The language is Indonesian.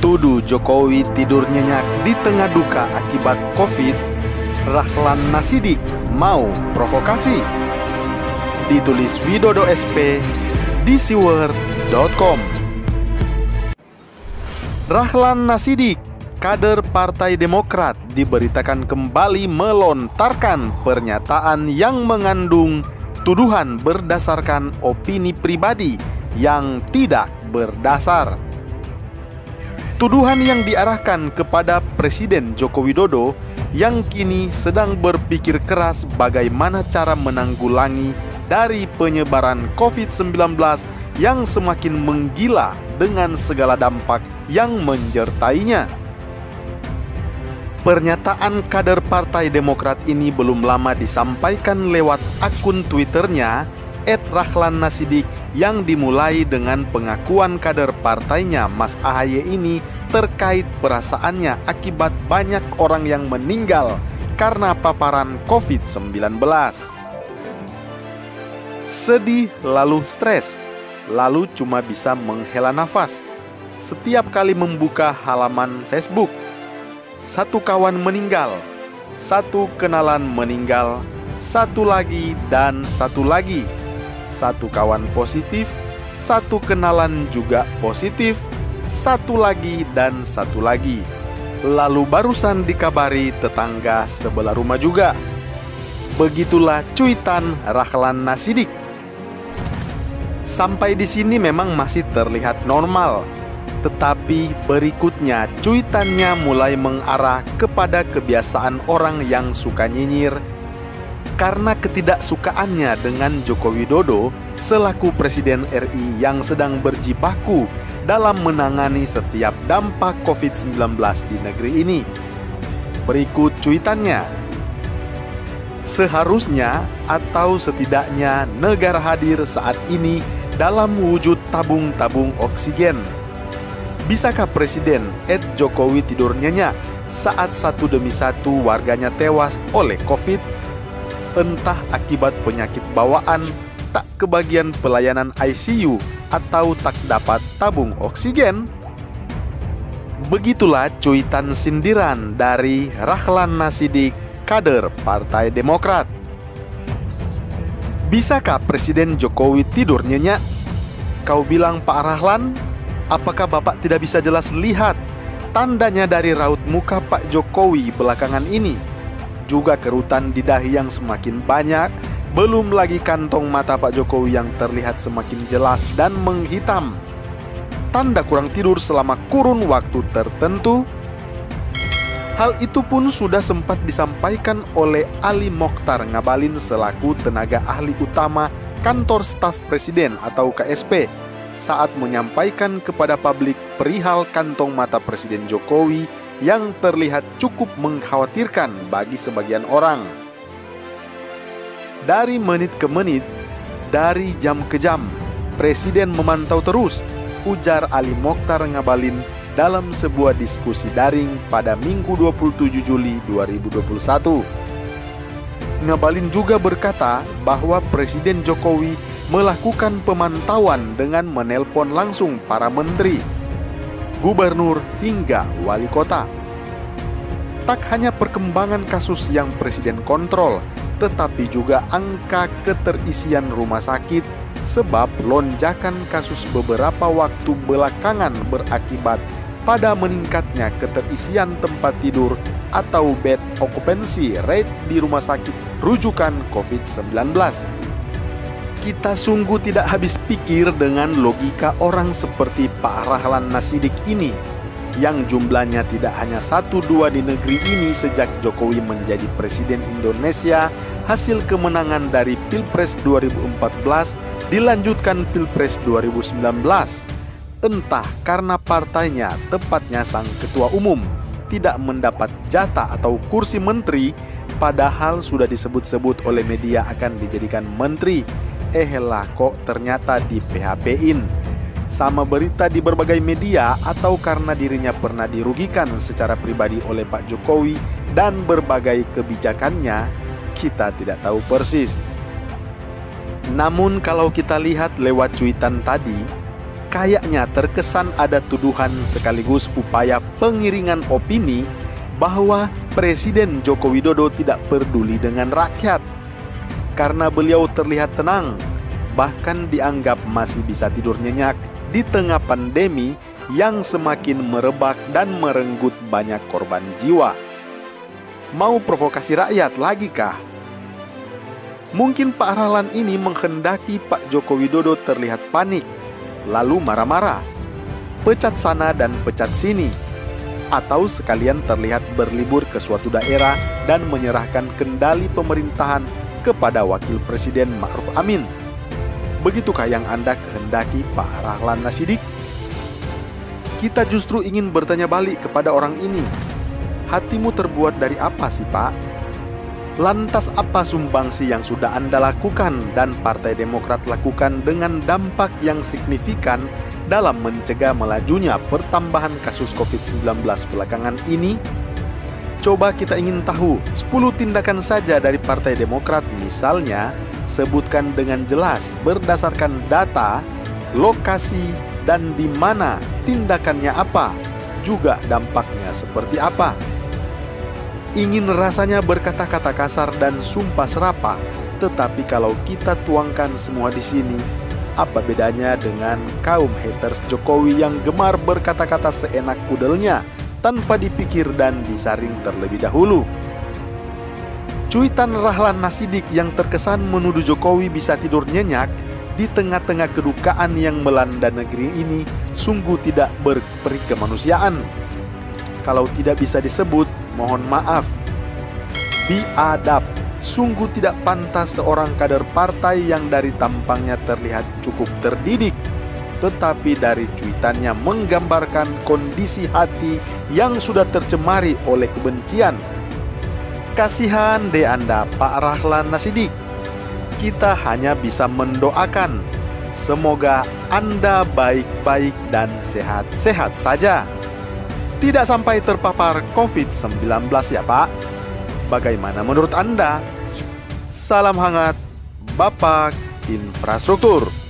Tuduh Jokowi tidur nyenyak di tengah duka akibat Covid, Rahlan Nasidik mau provokasi. Ditulis Widodo SP di siwer.com. Rahlan Nasidik, kader Partai Demokrat, diberitakan kembali melontarkan pernyataan yang mengandung tuduhan berdasarkan opini pribadi yang tidak berdasar. Tuduhan yang diarahkan kepada Presiden Joko Widodo yang kini sedang berpikir keras bagaimana cara menanggulangi dari penyebaran COVID-19 yang semakin menggila dengan segala dampak yang menjertainya. Pernyataan kader Partai Demokrat ini belum lama disampaikan lewat akun Twitternya @RahlanNasidik yang dimulai dengan pengakuan kader partainya Mas AHY ini terkait perasaannya akibat banyak orang yang meninggal karena paparan COVID-19. Sedih lalu stres, lalu cuma bisa menghela nafas. Setiap kali membuka halaman Facebook, satu kawan meninggal, satu kenalan meninggal, satu lagi dan satu lagi. Satu kawan positif, satu kenalan juga positif, satu lagi dan satu lagi. Lalu barusan dikabari tetangga sebelah rumah juga. Begitulah cuitan Rahlan Nasidik. Sampai di sini memang masih terlihat normal, tetapi berikutnya cuitannya mulai mengarah kepada kebiasaan orang yang suka nyinyir karena ketidaksukaannya dengan Joko Widodo selaku Presiden RI yang sedang berjibaku dalam menangani setiap dampak COVID-19 di negeri ini. Berikut cuitannya. Seharusnya atau setidaknya negara hadir saat ini dalam wujud tabung-tabung oksigen. Bisakah Presiden Jokowi tidur nyenyak saat satu demi satu warganya tewas oleh COVID? Entah akibat penyakit bawaan, tak kebagian pelayanan ICU, atau tak dapat tabung oksigen? Begitulah cuitan sindiran dari Rahlan Nasidik, kader Partai Demokrat. Bisakah Presiden Jokowi tidur nyenyak? Kau bilang Pak Rahlan, apakah Bapak tidak bisa jelas lihat tandanya dari raut muka Pak Jokowi belakangan ini? Juga kerutan di dahi yang semakin banyak, belum lagi kantong mata Pak Jokowi yang terlihat semakin jelas dan menghitam. Tanda kurang tidur selama kurun waktu tertentu. Hal itu pun sudah sempat disampaikan oleh Ali Mokhtar Ngabalin selaku tenaga ahli utama Kantor Staf Presiden atau KSP saat menyampaikan kepada publik perihal kantong mata Presiden Jokowi yang terlihat cukup mengkhawatirkan bagi sebagian orang. Dari menit ke menit, dari jam ke jam, Presiden memantau terus, ujar Ali Mokhtar Ngabalin dalam sebuah diskusi daring pada Minggu 27 Juli 2021. Ngabalin juga berkata bahwa Presiden Jokowi melakukan pemantauan dengan menelpon langsung para menteri, gubernur hingga wali kota. Tak hanya perkembangan kasus yang Presiden kontrol, tetapi juga angka keterisian rumah sakit sebab lonjakan kasus beberapa waktu belakangan berakibat pada meningkatnya keterisian tempat tidur atau bed occupancy rate di rumah sakit rujukan COVID-19. Kita sungguh tidak habis pikir dengan logika orang seperti Pak Rahlan Nasidik ini, yang jumlahnya tidak hanya 1-2 di negeri ini sejak Jokowi menjadi Presiden Indonesia hasil kemenangan dari Pilpres 2014 dilanjutkan Pilpres 2019. Entah karena partainya, tepatnya sang ketua umum, tidak mendapat jatah atau kursi menteri, padahal sudah disebut-sebut oleh media akan dijadikan menteri. Lah kok ternyata di PHP-in. Sama berita di berbagai media atau karena dirinya pernah dirugikan secara pribadi oleh Pak Jokowi dan berbagai kebijakannya, kita tidak tahu persis. Namun kalau kita lihat lewat cuitan tadi, kayaknya terkesan ada tuduhan sekaligus upaya pengiringan opini bahwa Presiden Joko Widodo tidak peduli dengan rakyat. Karena beliau terlihat tenang, bahkan dianggap masih bisa tidur nyenyak di tengah pandemi yang semakin merebak dan merenggut banyak korban jiwa. Mau provokasi rakyat lagi kah? Mungkin Pak Rahlan ini menghendaki Pak Joko Widodo terlihat panik, lalu marah-marah, pecat sana dan pecat sini, atau sekalian terlihat berlibur ke suatu daerah dan menyerahkan kendali pemerintahan kepada Wakil Presiden Ma'ruf Amin. Begitukah yang Anda kehendaki Pak Rahlan Nasidik? Kita justru ingin bertanya balik kepada orang ini. Hatimu terbuat dari apa sih, Pak? Lantas apa sumbangsi yang sudah Anda lakukan dan Partai Demokrat lakukan dengan dampak yang signifikan dalam mencegah melajunya pertambahan kasus COVID-19 belakangan ini? Coba kita ingin tahu 10 tindakan saja dari Partai Demokrat, misalnya sebutkan dengan jelas berdasarkan data, lokasi, dan di mana tindakannya apa, juga dampaknya seperti apa. Ingin rasanya berkata-kata kasar dan sumpah serapah, tetapi kalau kita tuangkan semua di sini, apa bedanya dengan kaum haters Jokowi yang gemar berkata-kata seenak kudelnya tanpa dipikir dan disaring terlebih dahulu? Cuitan Rahlan Nasidik yang terkesan menuduh Jokowi bisa tidur nyenyak di tengah-tengah kedukaan yang melanda negeri ini sungguh tidak berperi kemanusiaan. Kalau tidak bisa disebut, mohon maaf. Biadab, sungguh tidak pantas seorang kader partai yang dari tampangnya terlihat cukup terdidik, tetapi dari cuitannya menggambarkan kondisi hati yang sudah tercemari oleh kebencian. Kasihan deh Anda, Pak Rahlan Nasidik. Kita hanya bisa mendoakan semoga Anda baik-baik dan sehat-sehat saja. Tidak sampai terpapar COVID-19 ya Pak. Bagaimana menurut Anda? Salam hangat, Bapak Infrastruktur.